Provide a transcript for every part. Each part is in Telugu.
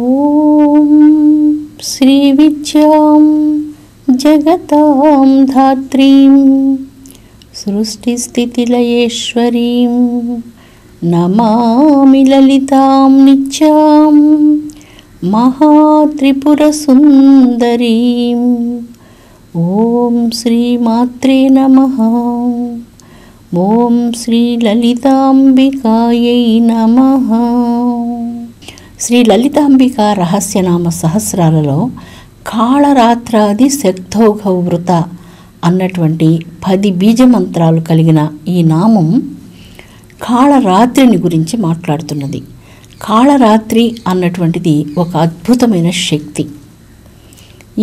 ఓం శ్రీ విద్యాం జగతాం ధాత్రీం సృష్టిస్థితిలయేశ్వరీం నమామి లలితాం నిత్యాం మహాత్రిపురసుందరీం. ఓం శ్రీమాత్రే నమః. ఓం శ్రీ లలితాంబికాయై నమః. శ్రీ లలితాంబిక రహస్యనామ సహస్రాలలో కాళరాత్రాది శక్తౌఘవృత అన్నటువంటి 10 బీజమంత్రాలు కలిగిన ఈ నామం కాళరాత్రిని గురించి మాట్లాడుతున్నది. కాళరాత్రి అన్నటువంటిది ఒక అద్భుతమైన శక్తి.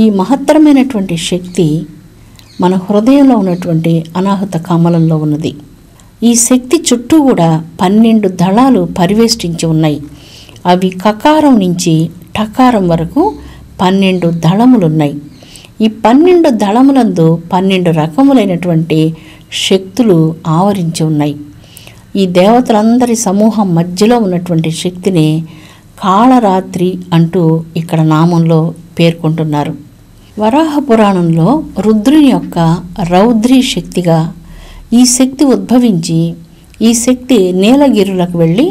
ఈ మహత్తరమైనటువంటి శక్తి మన హృదయంలో ఉన్నటువంటి అనాహత కమలంలో ఉన్నది. ఈ శక్తి చుట్టూ కూడా 12 దళాలు పరివేష్టించి ఉన్నాయి. అవి కకారం నుంచి టకారం వరకు 12 దళములున్నాయి. ఈ 12 దళములందు 12 రకములైనటువంటి శక్తులు ఆవరించి ఉన్నాయి. ఈ దేవతలందరి సమూహం మధ్యలో ఉన్నటువంటి శక్తిని కాళరాత్రి అంటూ ఇక్కడ నామంలో పేర్కొంటున్నారు. వరాహ పురాణంలో రుద్రుని యొక్క రౌద్రీ శక్తిగా ఈ శక్తి ఉద్భవించి ఈ శక్తి నీలగిరులకు వెళ్ళి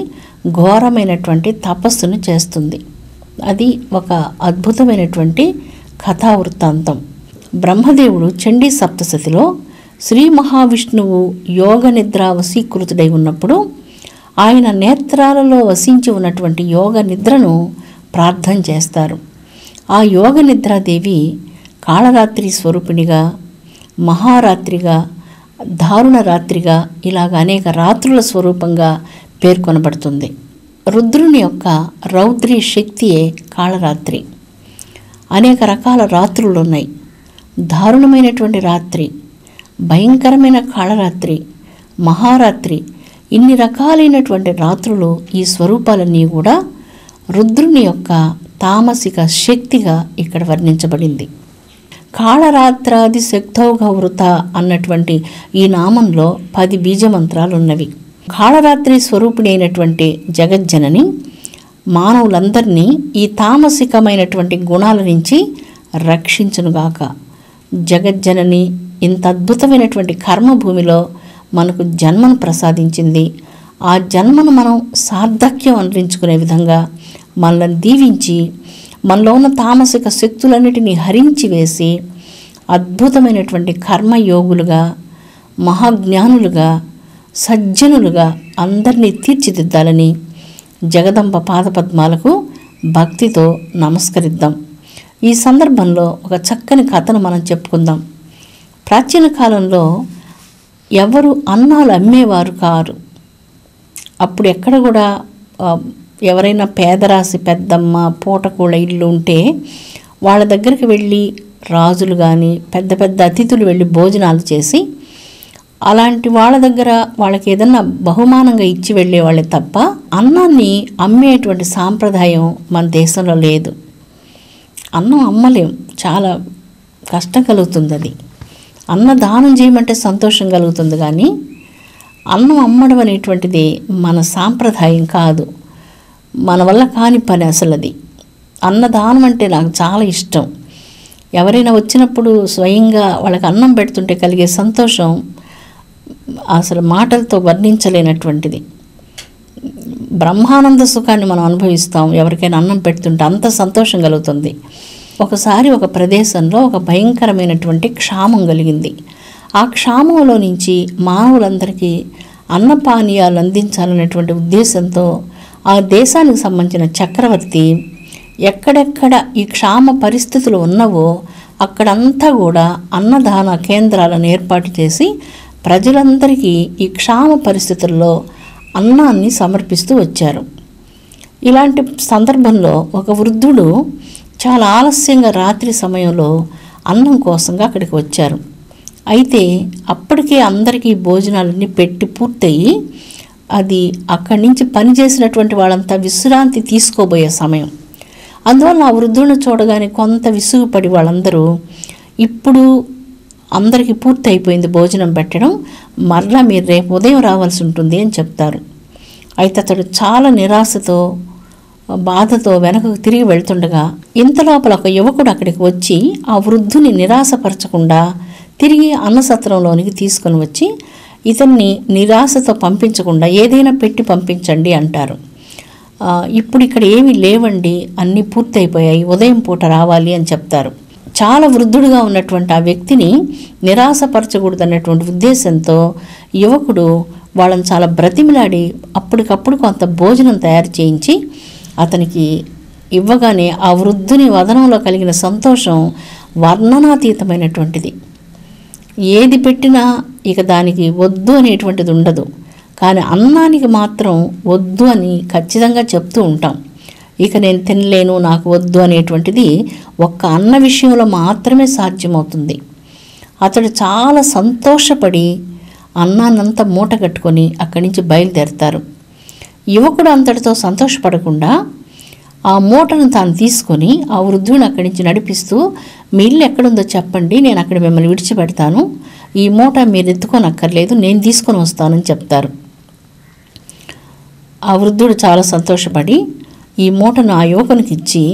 ఘోరమైనటువంటి తపస్సును చేస్తుంది. అది ఒక అద్భుతమైనటువంటి కథావృత్తాంతం. బ్రహ్మదేవుడు చండీ సప్తశతిలో శ్రీ మహావిష్ణువు యోగ నిద్ర వశీకృతుడై ఉన్నప్పుడు ఆయన నేత్రాలలో వసించి ఉన్నటువంటి యోగ నిద్రను ప్రార్థన చేస్తారు. ఆ యోగ నిద్రాదేవి కాళరాత్రి స్వరూపిణిగా, మహారాత్రిగా, దారుణ రాత్రిగా, ఇలాగ అనేక రాత్రుల స్వరూపంగా పేర్కొనబడుతుంది. రుద్రుని యొక్క రౌద్రీ శక్తియే కాళరాత్రి. అనేక రకాల రాత్రులు ఉన్నాయి. దారుణమైనటువంటి రాత్రి, భయంకరమైన కాళరాత్రి, మహారాత్రి, ఇన్ని రకాలైనటువంటి రాత్రులు, ఈ స్వరూపాలన్నీ కూడా రుద్రుని యొక్క తామసిక శక్తిగా ఇక్కడ వర్ణించబడింది. కాళరాత్రాది శక్తౌఘవృత అన్నటువంటి ఈ నామంలో 10 బీజమంత్రాలు ఉన్నవి. కాళరాత్రి స్వరూపిణి అయినటువంటి జగజ్జనని మానవులందరినీ ఈ తామసికమైనటువంటి గుణాల నుంచి రక్షించునుగాక. జగజ్జనని ఇంత అద్భుతమైనటువంటి కర్మభూమిలో మనకు జన్మను ప్రసాదించింది. ఆ జన్మను మనం సార్థక్యం అందించుకునే విధంగా మనల్ని దీవించి మనలో ఉన్న తామసిక శక్తులన్నిటినీ హరించి వేసి అద్భుతమైనటువంటి కర్మయోగులుగా, మహాజ్ఞానులుగా, సజ్జనులుగా అందరినీ తీర్చిదిద్దాలని జగదంబ పాదపద్మాలకు భక్తితో నమస్కరిద్దాం. ఈ సందర్భంలో ఒక చక్కని కథను మనం చెప్పుకుందాం. ప్రాచీన కాలంలో ఎవరు అన్నాలు అమ్మేవారు కారు. అప్పుడు ఎక్కడ కూడా ఎవరైనా పేదరాశి పెద్దమ్మ పూటకూడ ఇల్లు ఉంటే వాళ్ళ దగ్గరికి వెళ్ళి రాజులు కానీ పెద్ద పెద్ద అతిథులు వెళ్ళి భోజనాలు చేసి అలాంటి వాళ్ళ దగ్గర వాళ్ళకి ఏదన్నా బహుమానంగా ఇచ్చి వెళ్ళేవాళ్ళే తప్ప అన్నాన్ని అమ్మేటువంటి సాంప్రదాయం మన దేశంలో లేదు. అన్నం అమ్మలేం, చాలా కష్టం కలుగుతుంది. అది అన్నదానం చేయమంటే సంతోషం కలుగుతుంది, కానీ అన్నం అమ్మడం అనేటువంటిది మన సాంప్రదాయం కాదు, మన వల్ల కాని పని అసలు. అది అన్నదానం అంటే నాకు చాలా ఇష్టం. ఎవరైనా వచ్చినప్పుడు స్వయంగా వాళ్ళకి అన్నం పెడుతుంటే కలిగే సంతోషం అసలు మాటలతో వర్ణించలేనటువంటిది. బ్రహ్మానంద సుఖాన్ని మనం అనుభవిస్తాం ఎవరికైనా అన్నం పెడుతుంటే, అంత సంతోషం కలుగుతుంది. ఒకసారి ఒక ప్రదేశంలో ఒక భయంకరమైనటువంటి క్షామం కలిగింది. ఆ క్షామంలో నుంచి మానవులందరికీ అన్నపానీయాలు అందించాలనేటువంటి ఉద్దేశంతో ఆ దేశానికి సంబంధించిన చక్రవర్తి ఎక్కడెక్కడ ఈ క్షామ పరిస్థితులు ఉన్నవో అక్కడంతా కూడా అన్నదాన కేంద్రాలను ఏర్పాటు చేసి ప్రజలందరికీ ఈ క్షామ పరిస్థితుల్లో అన్నాన్ని సమర్పిస్తూ వచ్చారు. ఇలాంటి సందర్భంలో ఒక వృద్ధుడు చాలా ఆలస్యంగా రాత్రి సమయంలో అన్నం కోసంగా అక్కడికి వచ్చారు. అయితే అప్పటికే అందరికీ భోజనాలన్నీ పెట్టి పూర్తయి అది అక్కడి నుంచి పనిచేసినటువంటి వాళ్ళంతా విశ్రాంతి తీసుకోబోయే సమయం. అందువల్ల ఆ వృద్ధులను చూడగానే కొంత విసుగుపడి వాళ్ళందరూ ఇప్పుడు అందరికీ పూర్తి అయిపోయింది భోజనం పెట్టడం, మరలా మీరు రేపు ఉదయం రావాల్సి ఉంటుంది అని చెప్తారు. అయితే అతడు చాలా నిరాశతో బాధతో వెనకకు తిరిగి వెళ్తుండగా ఇంతలోపల ఒక యువకుడు అక్కడికి వచ్చి ఆ వృద్ధుని నిరాశపరచకుండా తిరిగి అన్నసత్రంలోనికి తీసుకొని వచ్చి ఇతన్ని నిరాశతో పంపించకుండా ఏదైనా పెట్టి పంపించండి అంటారు. ఇప్పుడు ఇక్కడ ఏమీ లేవండి, అన్నీ పూర్తయిపోయాయి, ఉదయం పూట రావాలి అని చెప్తారు. చాలా వృద్ధుడుగా ఉన్నటువంటి ఆ వ్యక్తిని నిరాశపరచకూడదన్నటువంటి ఉద్దేశంతో యువకుడు వాళ్ళని చాలా బ్రతిమిలాడి అప్పటికప్పుడు కొంత భోజనం తయారు చేయించి అతనికి ఇవ్వగానే ఆ వృద్ధుని వదనంలో కలిగిన సంతోషం వర్ణనాతీతమైనటువంటిది. ఏది పెట్టినా ఇక దానికి వద్దు అనేటువంటిది ఉండదు. కానీ అన్నానికి మాత్రం వద్దు అని ఖచ్చితంగా చెప్తూ ఉంటాం. ఇక నేను తినలేను, నాకు వద్దు అనేటువంటిది ఒక్క అన్న విషయంలో మాత్రమే సాధ్యమవుతుంది. అతడు చాలా సంతోషపడి అన్నాన్నంతా మూట కట్టుకొని అక్కడి నుంచి బయలుదేరతారు. యువకుడు అంతటితో సంతోషపడకుండా ఆ మూటను తాను తీసుకొని ఆ వృద్ధుని అక్కడి నుంచి నడిపిస్తూ, మీ ఇల్లు ఎక్కడుందో చెప్పండి, నేను అక్కడ మిమ్మల్ని విడిచిపెడతాను, ఈ మూట మీరు ఎత్తుకోనక్కర్లేదు, నేను తీసుకొని వస్తానని చెప్తారు. ఆ వృద్ధుడు చాలా సంతోషపడి ఈ మూటను ఆ యువకునికి ఇచ్చి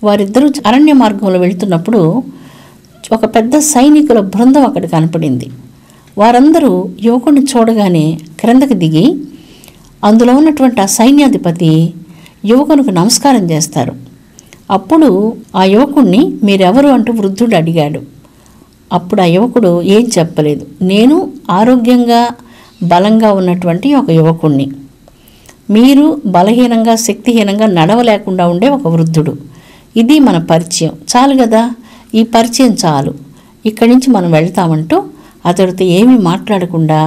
వారిద్దరూ అరణ్య మార్గంలో వెళ్తున్నప్పుడు ఒక పెద్ద సైనికుల బృందం అక్కడ కనపడింది. వారందరూ యువకుడిని చూడగానే క్రిందకి దిగి అందులో ఉన్నటువంటి ఆ సైన్యాధిపతి యువకునికి నమస్కారం చేస్తారు. అప్పుడు ఆ యువకుడిని మీరెవరు అంటూ వృద్ధుడు అడిగాడు. అప్పుడు ఆ యువకుడు ఏం చెప్పలేదు. నేను ఆరోగ్యంగా బలంగా ఉన్నటువంటి ఒక యువకుడిని, మీరు బలహీనంగా శక్తిహీనంగా నడవలేకుండా ఉండే ఒక వృద్ధుడు. ఇది మన పరిచయం, చాలు కదా, ఈ పరిచయం చాలు, ఇక్కడి నుంచి మనం వెళ్తామంటూ అతడితో ఏమీ మాట్లాడకుండా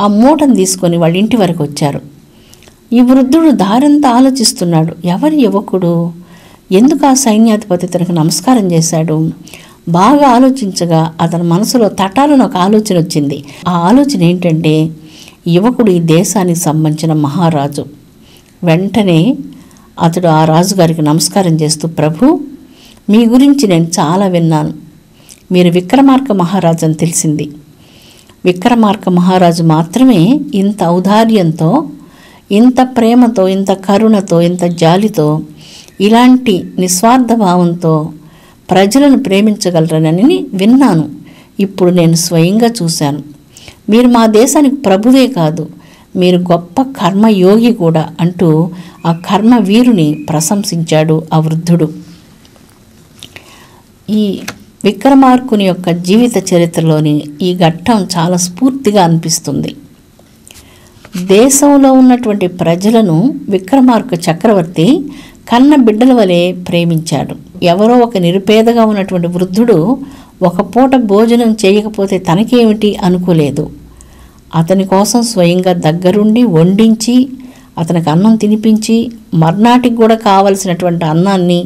ఆ మూటను తీసుకొని వాళ్ళ ఇంటి వరకు వచ్చారు. ఈ వృద్ధుడు దారంతా ఆలోచిస్తున్నాడు. ఎవరి యువకుడు, ఎందుకు ఆ సైన్యాధిపతి తనకు నమస్కారం చేశాడు? బాగా ఆలోచించగా అతని మనసులో తటాలను ఒక ఆలోచన వచ్చింది. ఆ ఆలోచన ఏంటంటే, యువకుడు ఈ దేశానికి సంబంధించిన మహారాజు. వెంటనే అతడు ఆ రాజుగారికి నమస్కారం చేస్తూ, ప్రభు, మీ గురించి నేను చాలా విన్నాను, మీరు విక్రమార్క మహారాజు అని తెలిసింది. విక్రమార్క మహారాజు మాత్రమే ఇంత ఔదార్యంతో, ఇంత ప్రేమతో, ఇంత కరుణతో, ఇంత జాలితో, ఇలాంటి నిస్వార్థ భావంతో ప్రజలను ప్రేమించగలరనని విన్నాను. ఇప్పుడు నేను స్వయంగా చూశాను. మీరు మా దేశానికి ప్రభువే కాదు, మీరు గొప్ప కర్మయోగి కూడా అంటూ ఆ కర్మవీరుని ప్రశంసించాడు ఆ వృద్ధుడు. ఈ విక్రమార్కుని యొక్క జీవిత చరిత్రలోని ఈ ఘట్టం చాలా స్ఫూర్తిగా అనిపిస్తుంది. దేశంలో ఉన్నటువంటి ప్రజలను విక్రమార్క చక్రవర్తి కన్న బిడ్డల వలె ప్రేమించాడు. ఎవరో ఒక నిరుపేదగా ఉన్నటువంటి వృద్ధుడు ఒక పూట భోజనం చేయకపోతే తనకేమిటి అనుకోలేదు. అతని కోసం స్వయంగా దగ్గరుండి వండించి అతనికి అన్నం తినిపించి మర్నాటికి కూడా కావలసినటువంటి అన్నాన్ని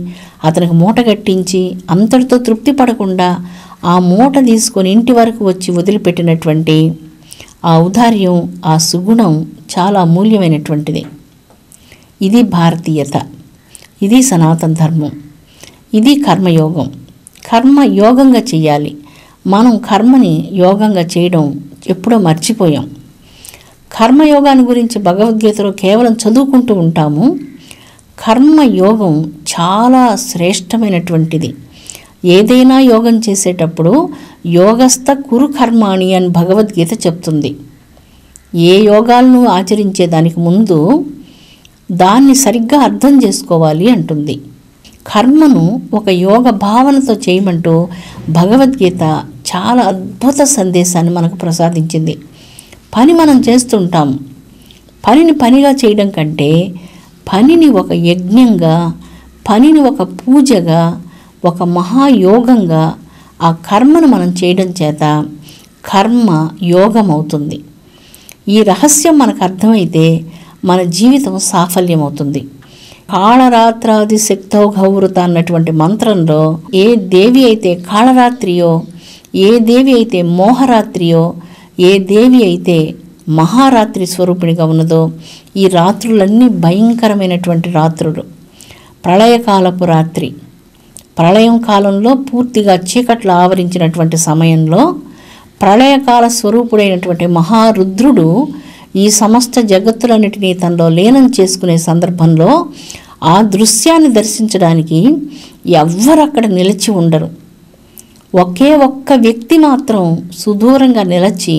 అతనికి మూట కట్టించి అంతటితో తృప్తి పడకుండా ఆ మూట తీసుకొని ఇంటి వరకు వచ్చి వదిలిపెట్టినటువంటి ఆ ఔదార్యం, ఆ సుగుణం చాలా అమూల్యమైనటువంటిది. ఇది భారతీయత, ఇది సనాతన ధర్మం, ఇది కర్మయోగం. కర్మ యోగంగా చేయాలి. మనం కర్మని యోగంగా చేయడం ఎప్పుడో మర్చిపోయాం. కర్మయోగాన్ని గురించి భగవద్గీతలో కేవలం చదువుకుంటూ ఉంటాము. కర్మయోగం చాలా శ్రేష్టమైనటువంటిది. ఏదైనా యోగం చేసేటప్పుడు యోగస్థ కురు కర్మాణి అని భగవద్గీత చెప్తుంది. ఏ యోగాలను ఆచరించేదానికి ముందు దాన్ని సరిగ్గా అర్థం చేసుకోవాలి అంటుంది. కర్మను ఒక యోగ భావనతో చేయమంటూ భగవద్గీత చాలా అద్భుత సందేశాన్ని మనకు ప్రసాదించింది. పని మనం చేస్తుంటాం. పనిని పనిగా చేయడం కంటే పనిని ఒక యజ్ఞంగా, పనిని ఒక పూజగా, ఒక మహాయోగంగా ఆ కర్మను మనం చేయడం చేత కర్మ యోగం అవుతుంది. ఈ రహస్యం మనకు అర్థమైతే మన జీవితం సాఫల్యమవుతుంది. కాళరాత్రాది శక్తో గౌరత అన్నటువంటి మంత్రంలో ఏ దేవి అయితే కాళరాత్రియో, ఏ దేవి అయితే మోహరాత్రియో, ఏ దేవి అయితే మహారాత్రి స్వరూపిణిగా ఉన్నదో, ఈ రాత్రులన్నీ భయంకరమైనటువంటి రాత్రులు. ప్రళయకాలపు రాత్రి, ప్రళయం కాలంలో పూర్తిగా చీకట్లు ఆవరించినటువంటి సమయంలో ప్రళయకాల స్వరూపుడైనటువంటి మహారుద్రుడు ఈ సమస్త జగత్తులన్నిటినీ తనలో లీనం చేసుకునే సందర్భంలో ఆ దృశ్యాన్ని దర్శించడానికి ఎవ్వరు అక్కడ నిలిచి ఉండరు. ఒకే ఒక్క వ్యక్తి మాత్రం సుదూరంగా నిలచి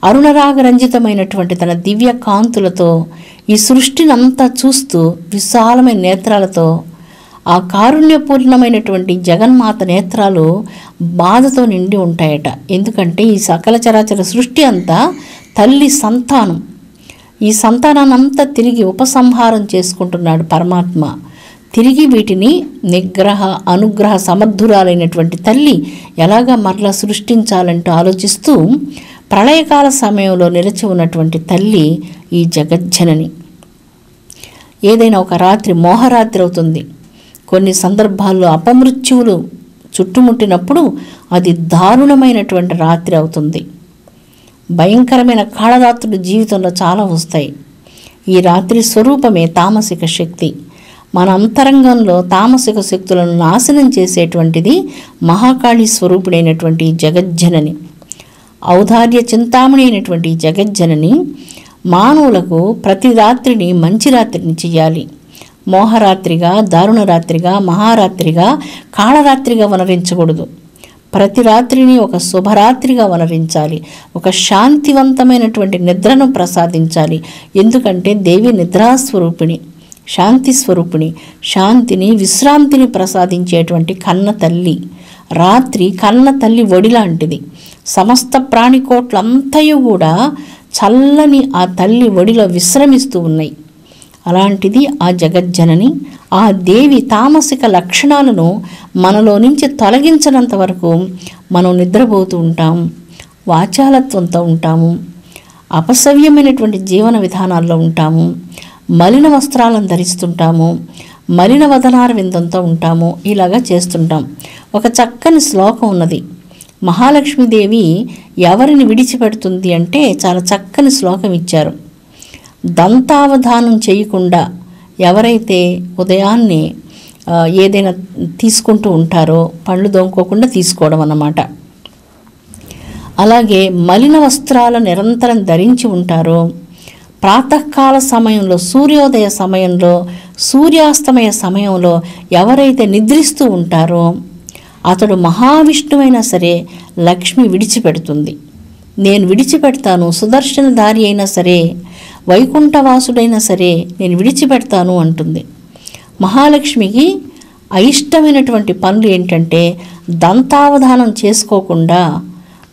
అరుణరాగరంజితమైనటువంటి తన దివ్య కాంతులతో ఈ సృష్టిని అంతా చూస్తూ విశాలమైన నేత్రాలతో, ఆ కారుణ్యపూర్ణమైనటువంటి జగన్మాత నేత్రాలు బాధతో నిండి ఉంటాయట. ఎందుకంటే ఈ సకల చరాచర సృష్టి అంతా తల్లి సంతానం. ఈ సంతానాన్ని అంతా తిరిగి ఉపసంహారం చేసుకుంటున్నాడు పరమాత్మ. తిరిగి వీటిని నిగ్రహ అనుగ్రహ సమర్థురాలైనటువంటి తల్లి ఎలాగా మరలా సృష్టించాలంటూ ఆలోచిస్తూ ప్రళయకాల సమయంలో నిలిచి ఉన్నటువంటి తల్లి ఈ జగజ్జనని. ఏదైనా ఒక రాత్రి మోహరాత్రి అవుతుంది. కొన్ని సందర్భాల్లో అపమృత్యువులు చుట్టుముట్టినప్పుడు అది దారుణమైనటువంటి రాత్రి అవుతుంది. భయంకరమైన కాళరాత్రులు జీవితంలో చాలా వస్తాయి. ఈ రాత్రి స్వరూపమే తామసిక శక్తి. మన అంతరంగంలో తామసిక శక్తులను నాశనం చేసేటువంటిది మహాకాళి స్వరూపుడైనటువంటి జగజ్జనని. ఔదార్య చింతామణి అయినటువంటి జగజ్జనని మానవులకు ప్రతి రాత్రిని మంచి రాత్రిని చేయాలి. మోహరాత్రిగా, దారుణ రాత్రిగా, మహారాత్రిగా, కాళరాత్రిగా వనరించకూడదు. ప్రతి రాత్రిని ఒక శుభరాత్రిగా వనరించాలి. ఒక శాంతివంతమైనటువంటి నిద్రను ప్రసాదించాలి. ఎందుకంటే దేవి నిద్రాస్వరూపిణి, శాంతి స్వరూపిణి. శాంతిని, విశ్రాంతిని ప్రసాదించేటువంటి కన్న తల్లి. రాత్రి కన్న తల్లి ఒడి లాంటిది. సమస్త ప్రాణికోట్లంతయు కూడా చల్లని ఆ తల్లి ఒడిలో విశ్రమిస్తూ ఉన్నాయి. అలాంటిది ఆ జగజ్జనని. ఆ దేవి తామసిక లక్షణాలను మనలో నుంచి తొలగించినంత వరకు మనం నిద్రపోతూ ఉంటాం, వాచాలత్వంతో ఉంటాము, అపసవ్యమైనటువంటి జీవన విధానాల్లో ఉంటాము, మలిన వస్త్రాలను ధరిస్తుంటాము, మలిన వదనార విందంతో ఉంటాము. ఇలాగా చేస్తుంటాం. ఒక చక్కని శ్లోకం ఉన్నది. మహాలక్ష్మీదేవి ఎవరిని విడిచిపెడుతుంది అంటే చాలా చక్కని శ్లోకం ఇచ్చారు. దంతావధానం చేయకుండా ఎవరైతే ఉదయాన్నే ఏదైనా తీసుకుంటూ ఉంటారో, పళ్ళు దొంకోకుండా తీసుకోవడం అన్నమాట. అలాగే మలిన వస్త్రాల నిరంతరం ధరించి ఉంటారో, ప్రాతకాల సమయంలో, సూర్యోదయ సమయంలో, సూర్యాస్తమయ సమయంలో ఎవరైతే నిద్రిస్తూ ఉంటారో అతడు మహావిష్ణువైనా సరే లక్ష్మి విడిచిపెడుతుంది. నేను విడిచిపెడతాను, సుదర్శన దారి అయినా సరే, వైకుంఠవాసుడైనా సరే నేను విడిచిపెడతాను అంటుంది. మహాలక్ష్మికి అయిష్టమైనటువంటి పనులు ఏంటంటే దంతావధానం చేసుకోకుండా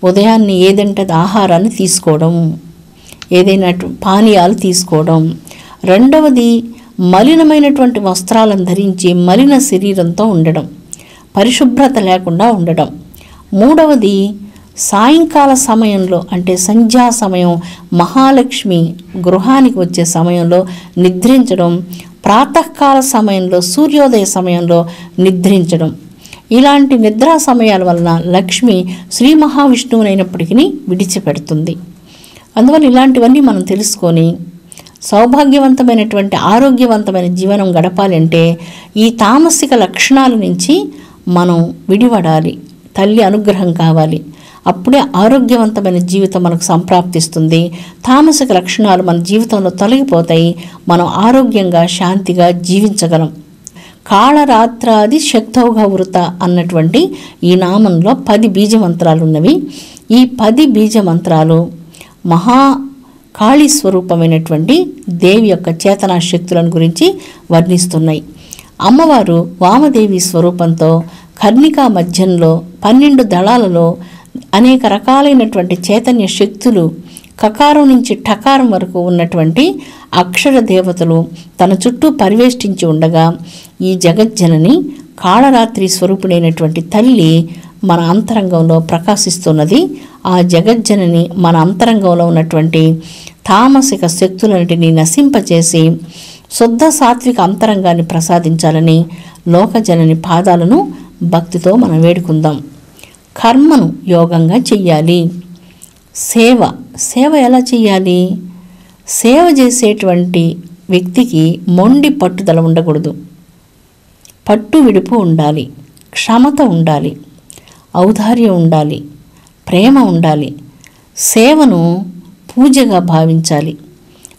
ఉదయాన్నే ఏదంటే ఆహారాన్ని తీసుకోవడం, ఏదైనా పానీయాలు తీసుకోవడం. రెండవది మలినమైనటువంటి వస్త్రాలను ధరించి మలిన శరీరంతో ఉండడం, పరిశుభ్రత లేకుండా ఉండడం. మూడవది సాయంకాల సమయంలో అంటే సంధ్యా సమయం, మహాలక్ష్మి గృహానికి వచ్చే సమయంలో నిద్రించడం, ప్రాతకాల సమయంలో, సూర్యోదయ సమయంలో నిద్రించడం. ఇలాంటి నిద్రా సమయాల వలన లక్ష్మి శ్రీ మహావిష్ణువునైనప్పటికీ విడిచిపెడుతుంది. అందువల్ల ఇలాంటివన్నీ మనం తెలుసుకొని సౌభాగ్యవంతమైనటువంటి ఆరోగ్యవంతమైన జీవనం గడపాలంటే ఈ తామసిక లక్షణాల నుంచి మనం విడిపడాలి. తల్లి అనుగ్రహం కావాలి. అప్పుడే ఆరోగ్యవంతమైన జీవితం మనకు సంప్రాప్తిస్తుంది. తామసిక లక్షణాలు మన జీవితంలో తొలగిపోతాయి. మనం ఆరోగ్యంగా, శాంతిగా జీవించగలం. కాళరాత్రాది శక్తౌఘ వృత అన్నటువంటి ఈ నామంలో 10 బీజమంత్రాలు ఉన్నవి. ఈ 10 బీజమంత్రాలు మహాకాళీ స్వరూపమైనటువంటి దేవి యొక్క చేతనా శక్తులను గురించి వర్ణిస్తున్నాయి. అమ్మవారు వామదేవి స్వరూపంతో కర్ణికా మధ్యంలో 12 దళాలలో అనేక రకాలైనటువంటి చైతన్య శక్తులు, కకారం నుంచి ఠకారం వరకు ఉన్నటువంటి అక్షర దేవతలు తన చుట్టూ పరివేష్టించి ఉండగా ఈ జగజ్జనని కాళరాత్రి స్వరూపుడైనటువంటి తల్లి మన అంతరంగంలో ప్రకాశిస్తున్నది. ఆ జగజ్జనని మన అంతరంగంలో ఉన్నటువంటి తామసిక శక్తులన్నిటినీ నశింపచేసి శుద్ధ సాత్విక అంతరంగాన్ని ప్రసాదించాలని లోకజనని పాదాలను భక్తితో మనం వేడుకుందాం. కర్మను యోగంగా చెయ్యాలి. సేవ ఎలా చెయ్యాలి? సేవ చేసేటువంటి వ్యక్తికి మొండి పట్టుదల ఉండకూడదు. పట్టు విడుపు ఉండాలి, క్షమత ఉండాలి, ఔదార్యం ఉండాలి, ప్రేమ ఉండాలి. సేవను పూజగా భావించాలి,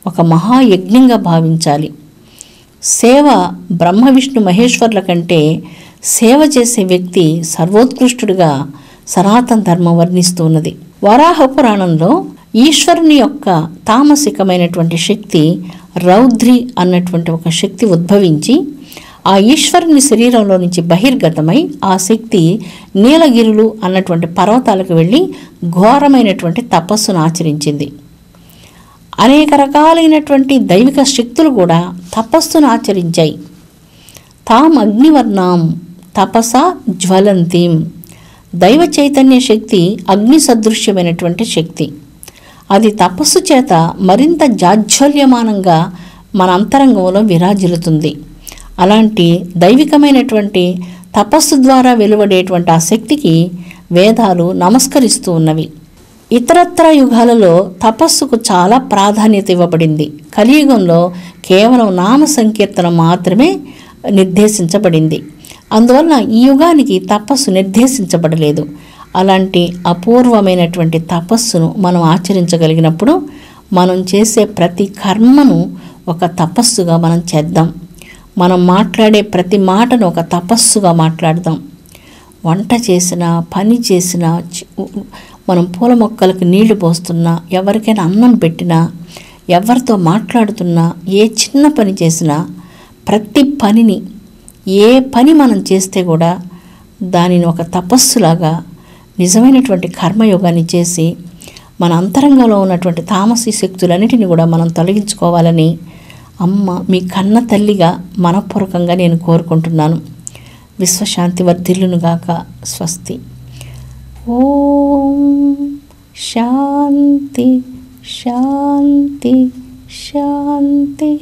ఒక మహాయజ్ఞంగా భావించాలి. సేవ బ్రహ్మ విష్ణు మహేశ్వర్ల కంటే సేవ చేసే వ్యక్తి సర్వోత్కృష్టుడిగా సనాతన ధర్మం వర్ణిస్తూ ఉన్నది. వరాహ పురాణంలో ఈశ్వరుని యొక్క తామసికమైనటువంటి శక్తి రౌద్రి అన్నటువంటి ఒక శక్తి ఉద్భవించి ఆ ఈశ్వరుని శరీరంలో నుంచి బహిర్గతమై ఆ శక్తి నీలగిరులు అన్నటువంటి పర్వతాలకు వెళ్ళి ఘోరమైనటువంటి తపస్సును ఆచరించింది. అనేక రకాలైనటువంటి దైవిక శక్తులు కూడా తపస్సును ఆచరించాయి. తాం అగ్నివర్ణాం తపసా జ్వలంతీం. దైవ చైతన్య శక్తి అగ్ని సదృశ్యమైనటువంటి శక్తి. అది తపస్సు చేత మరింత జాజ్వల్యమానంగా మన అంతరంగంలో విరాజిల్లుతుంది. అలాంటి దైవికమైనటువంటి తపస్సు ద్వారా వెలువడేటువంటి ఆ శక్తికి వేదాలు నమస్కరిస్తూ ఉన్నవి. ఇతరత్ర యుగాలలో తపస్సుకు చాలా ప్రాధాన్యత ఇవ్వబడింది. కలియుగంలో కేవలం నామ సంకీర్తన మాత్రమే నిర్దేశించబడింది. అందువలన ఈ యుగానికి తపస్సు నిర్దేశించబడలేదు. అలాంటి అపూర్వమైనటువంటి తపస్సును మనం ఆచరించగలిగినప్పుడు మనం చేసే ప్రతి కర్మను ఒక తపస్సుగా మనం చేద్దాం. మనం మాట్లాడే ప్రతి మాటను ఒక తపస్సుగా మాట్లాడదాం. వంట చేసినా, పని చేసినా, మనం పూల మొక్కలకు నీళ్లు పోస్తున్నా, ఎవరికైనా అన్నం పెట్టినా, ఎవరితో మాట్లాడుతున్నా, ఏ చిన్న పని చేసినా ప్రతి పనిని, ఏ పని మనం చేస్తే కూడా దానిని ఒక తపస్సులాగా నిజమైనటువంటి కర్మయోగాన్ని చేసి మన అంతరంగంలో ఉన్నటువంటి తామసీ శక్తులన్నిటిని కూడా మనం తొలగించుకోవాలని అమ్మ మీ కన్న తల్లిగా మనపూర్వకంగా నేను కోరుకుంటున్నాను. విశ్వశాంతి వర్ధిల్లునుగాక. స్వస్తి. ఓం శాంతి శాంతి శాంతి.